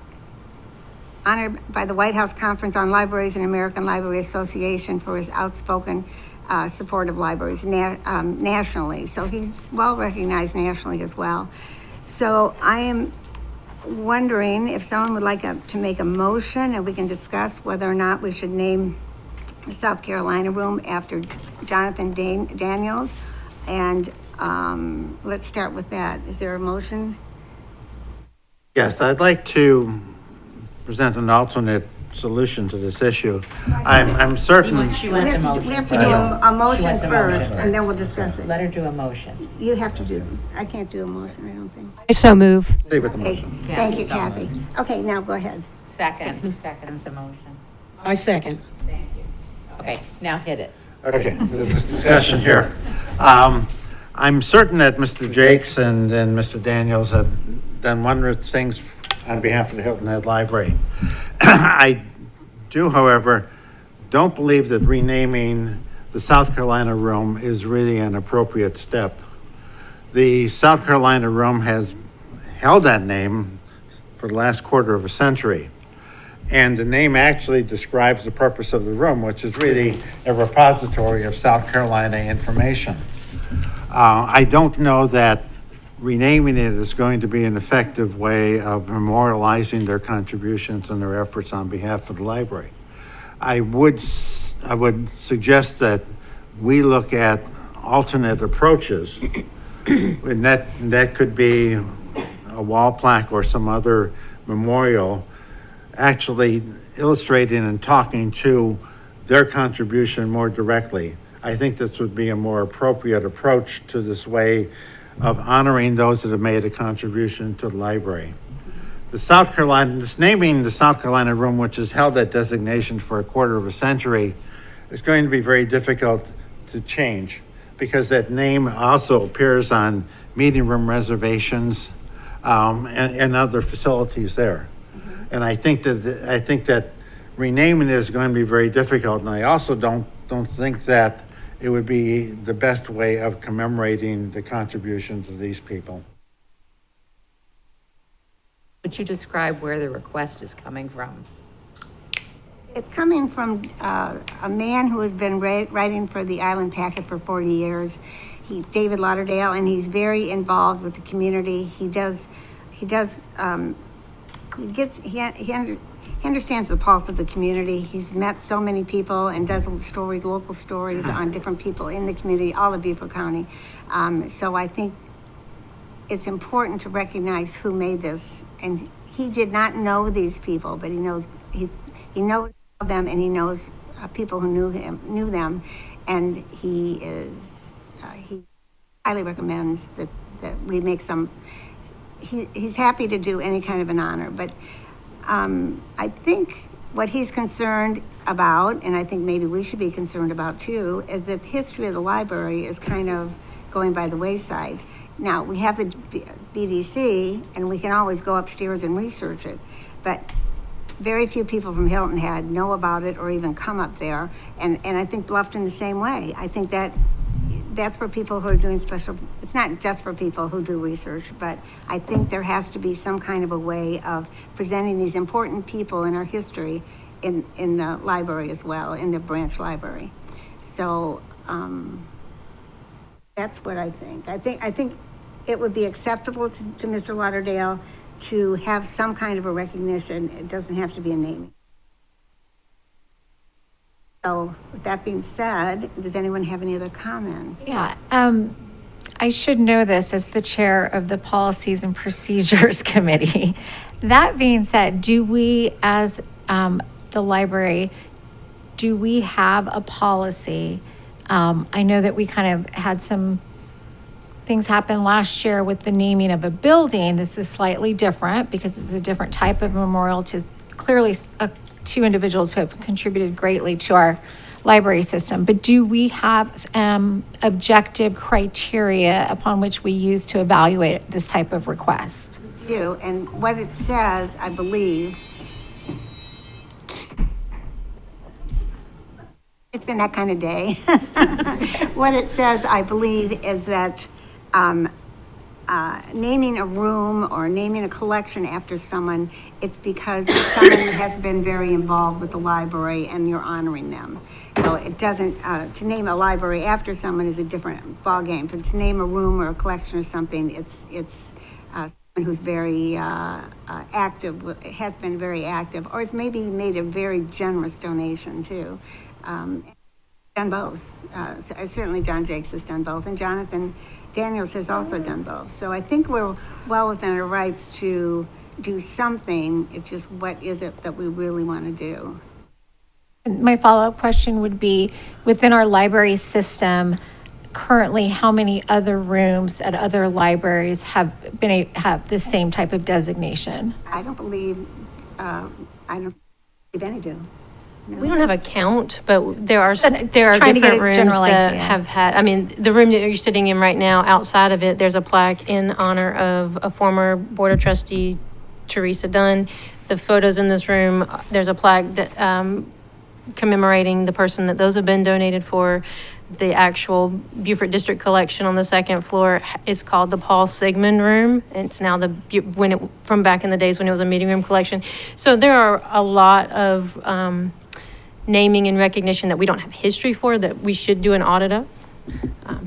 Conference on Libraries and American Library Association for his outspoken support of libraries nationally. So he's well recognized nationally as well. So I am wondering if someone would like to make a motion and we can discuss whether or not we should name the South Carolina room after Jonathan Daniels. And let's start with that. Is there a motion? Yes, I'd like to present an alternate solution to this issue. I'm certain. We have to do a motion first, and then we'll discuss it. Let her do a motion. You have to do, I can't do a motion, I don't think. I so move. Stay with the motion. Thank you, Kathy. Okay, now go ahead. Second, who seconds the motion? I second. Thank you. Okay, now hit it. Okay, there's discussion here. I'm certain that Mr. Jakes and Mr. Daniels have done wondrous things on behalf of the Hilton Head Library. I do, however, don't believe that renaming the South Carolina room is really an appropriate step. The South Carolina room has held that name for the last quarter of a century. And the name actually describes the purpose of the room, which is really a repository of South Carolina information. I don't know that renaming it is going to be an effective way of memorializing their contributions and their efforts on behalf of the library. I would suggest that we look at alternate approaches, and that could be a wall plaque or some other memorial, actually illustrating and talking to their contribution more directly. I think this would be a more appropriate approach to this way of honoring those that have made a contribution to the library. Naming the South Carolina Room, which has held that designation for a quarter of a century, is going to be very difficult to change, because that name also appears on meeting room reservations and other facilities there. And I think that renaming it is going to be very difficult. And I also don't think that it would be the best way of commemorating the contributions of these people. Would you describe where the request is coming from? It's coming from a man who has been writing for the Island Packet for 40 years. David Lauderdale, and he's very involved with the community. He understands the pulse of the community. He's met so many people and does local stories on different people in the community, all of Beaufort County. So I think it's important to recognize who made this. And he did not know these people, but he knows them, and he knows people who knew them, and he highly recommends that we make some. He's happy to do any kind of an honor, but I think what he's concerned about, and I think maybe we should be concerned about too, is that the history of the library is kind of going by the wayside. Now, we have the BDC, and we can always go upstairs and research it, but very few people from Hilton Head know about it or even come up there, and I think Bluffton the same way. I think that's for people who are doing it's not just for people who do research, but I think there has to be some kind of a way of presenting these important people in our history in the library as well, in the branch library. So that's what I think. I think it would be acceptable to Mr. Lauderdale to have some kind of a recognition. It doesn't have to be a naming. So with that being said, does anyone have any other comments? Yeah, I should know this as the chair of the Policies and Procedures Committee. That being said, do we, as the library, do we have a policy? I know that we kind of had some things happen last year with the naming of a building. This is slightly different because it's a different type of memorial to clearly two individuals who have contributed greatly to our library system. But do we have objective criteria upon which we use to evaluate this type of request? We do, and what it says, I believe, it's been that kind of day. What it says, I believe, is that naming a room or naming a collection after someone, it's because someone has been very involved with the library and you're honoring them. So it doesn't, to name a library after someone is a different ballgame, but to name a room or a collection or something, it's someone who's very active, has been very active, or has maybe made a very generous donation too. Done both. Certainly John Jakes has done both, and Jonathan Daniels has also done both. So I think we're well within our rights to do something. It's just, what is it that we really want to do? My follow-up question would be, within our library system, currently, how many other rooms at other libraries have the same type of designation? I don't believe any do. No. We don't have a count, but there are Trying to get different a rooms general that idea. have had, I mean, the room that you're sitting in right now, outside of it, there's a plaque in honor of a former Board of Trustee, Teresa Dunn. The photos in this room, there's a plaque that commemorating the person that those have been donated for. the actual Beaufort District Collection on the second floor is called the Paul Sigmund Room. It's now from back in the days when it was a meeting room collection. So there are a lot of naming and recognition that we don't have history for, that we should do an audit of.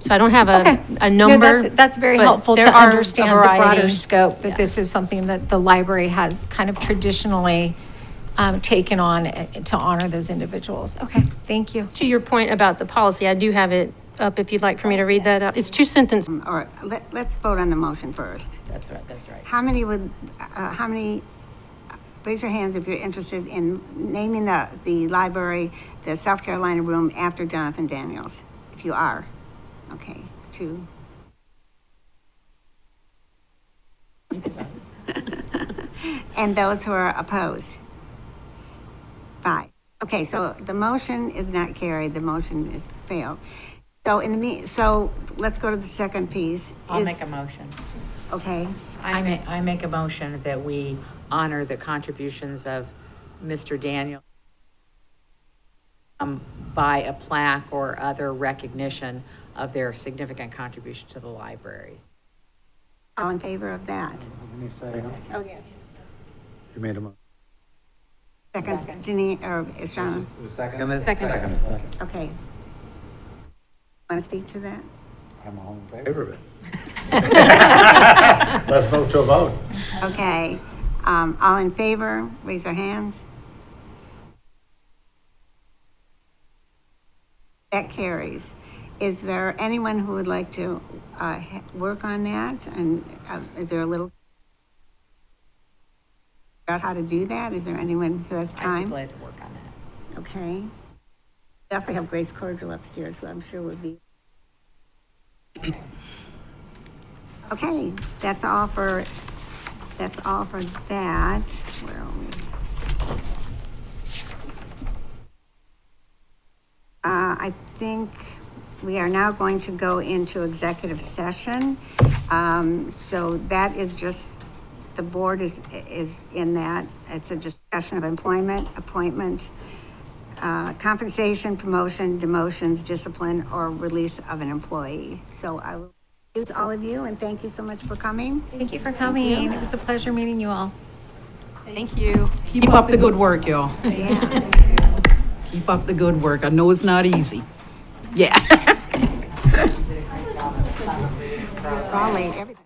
So I don't have a No, number. that's very but helpful to there are a understand the broader variety. scope, that Yeah. this is something that the library has kind of traditionally taken on to honor those individuals. Okay, thank you. To your point about the policy, I do have it up if you'd like for me to read that out. It's 2 sentences. All right, let's vote on the motion first. That's right, that's right. How many raise your hands if you're interested in naming the library, the South Carolina room after Jonathan Daniels, if you are. Okay, 2. And those who are opposed? 5. Okay, so the motion is not carried, the motion is failed. So let's go to the second piece. I'll make a motion. Okay, I make a motion that we honor the contributions of Mr. Daniel by a plaque or other recognition of their significant contribution to the libraries. all in favor of that? Any second? Oh, yes. You made a motion. Second, Janine, or Shauna? Second. Second. Okay. Want to speak to that? I'm all in favor of it. Let's vote to a vote. Okay, all in favor, raise your hands. That carries. Is there anyone who would like to work on that? And is there a little about how to do that? Is there anyone who has I'd be time? glad to work on that. Okay. We also have Grace Cordial upstairs, who I'm sure would be. Okay, that's all for that. Where are we? I think we are now going to go into executive session. So that is just, the board is in that. It's a discussion of employment, appointment, compensation, promotion, demotions, discipline, or release of an employee. So I will use all of you, and thank you so much for coming. Thank you for coming. It was a pleasure meeting you all. Thank you. Keep up the good work, y'all. Yeah. Keep up the good work. I know it's not easy. Yeah. Raleigh, everything.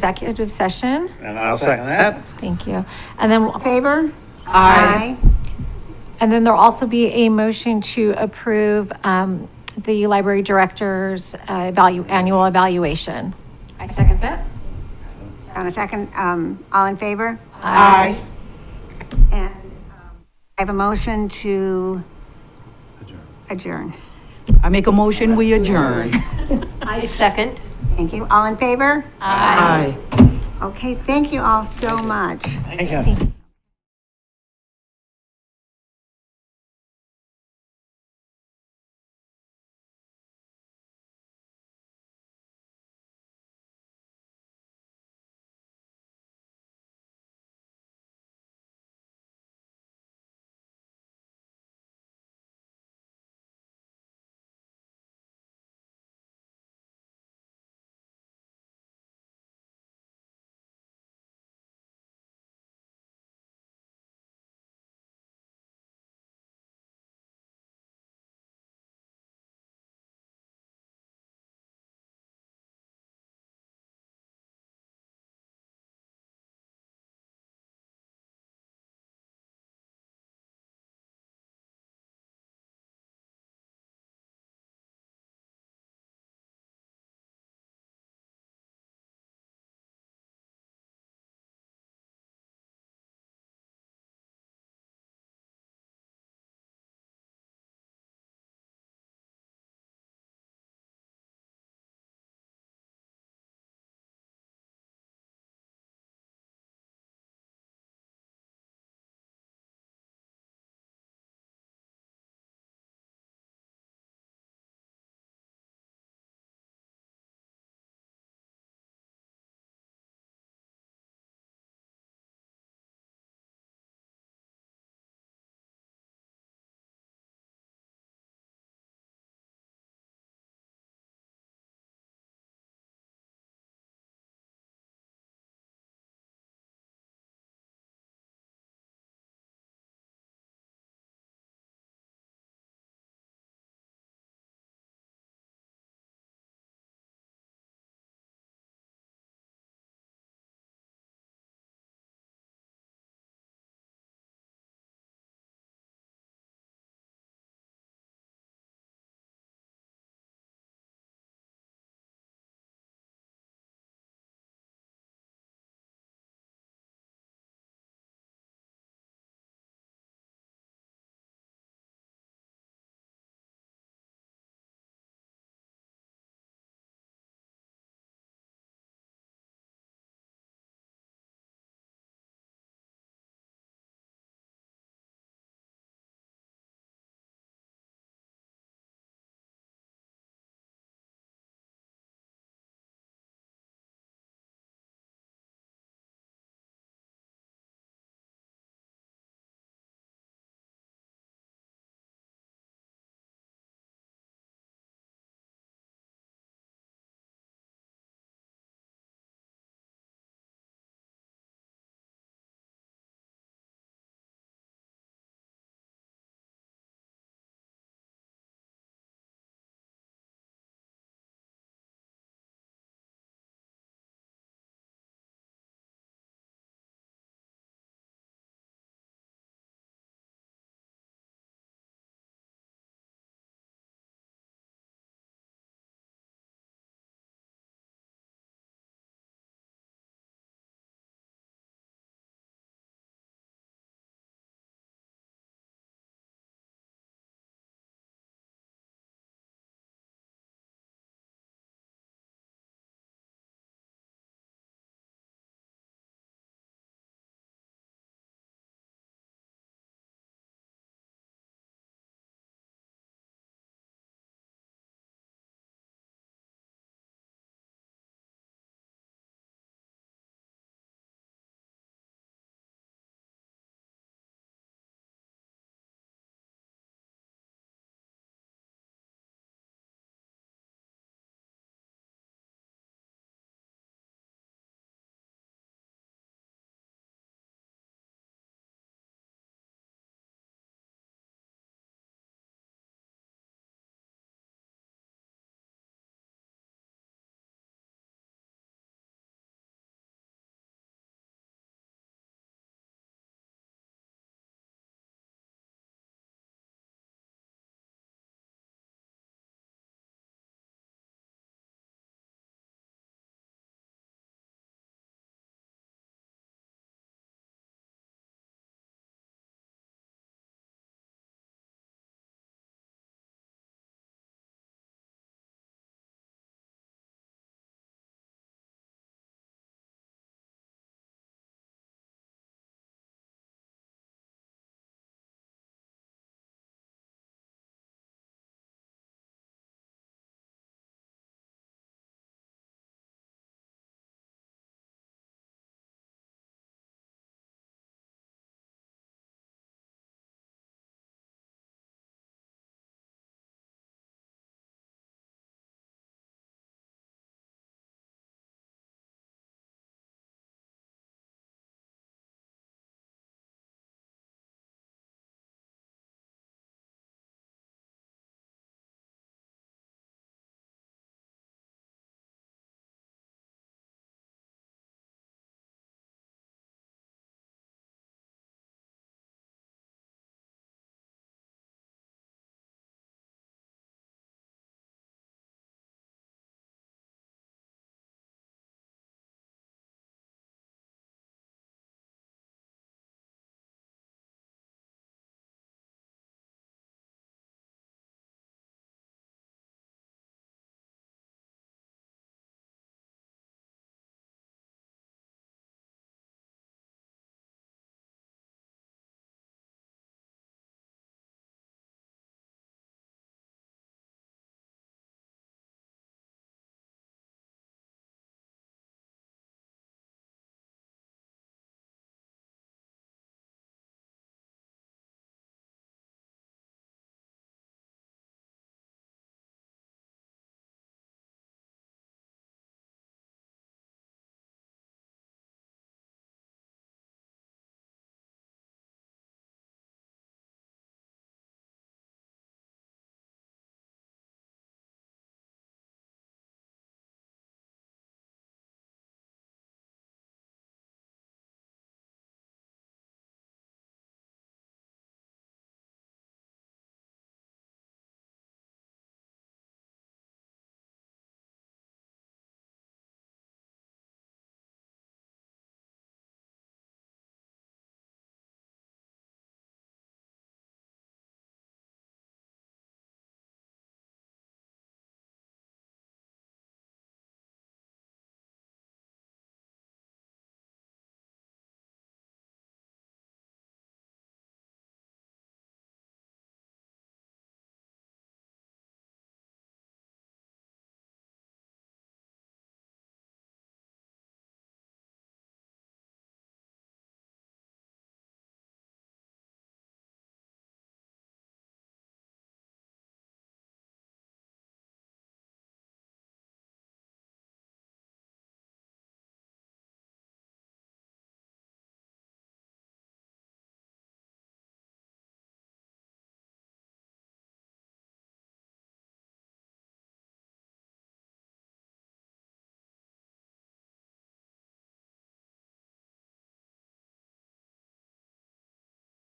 executive session. And I'll second that. Thank you. And then Favor? Aye. And then there'll also be a motion to approve the library director's annual evaluation. I second that. On a second, all in favor? Aye. And I have a motion to adjourn. I make a motion, we adjourn. I second. Thank you. All in favor? Aye. Okay, thank you all so much. Thank you.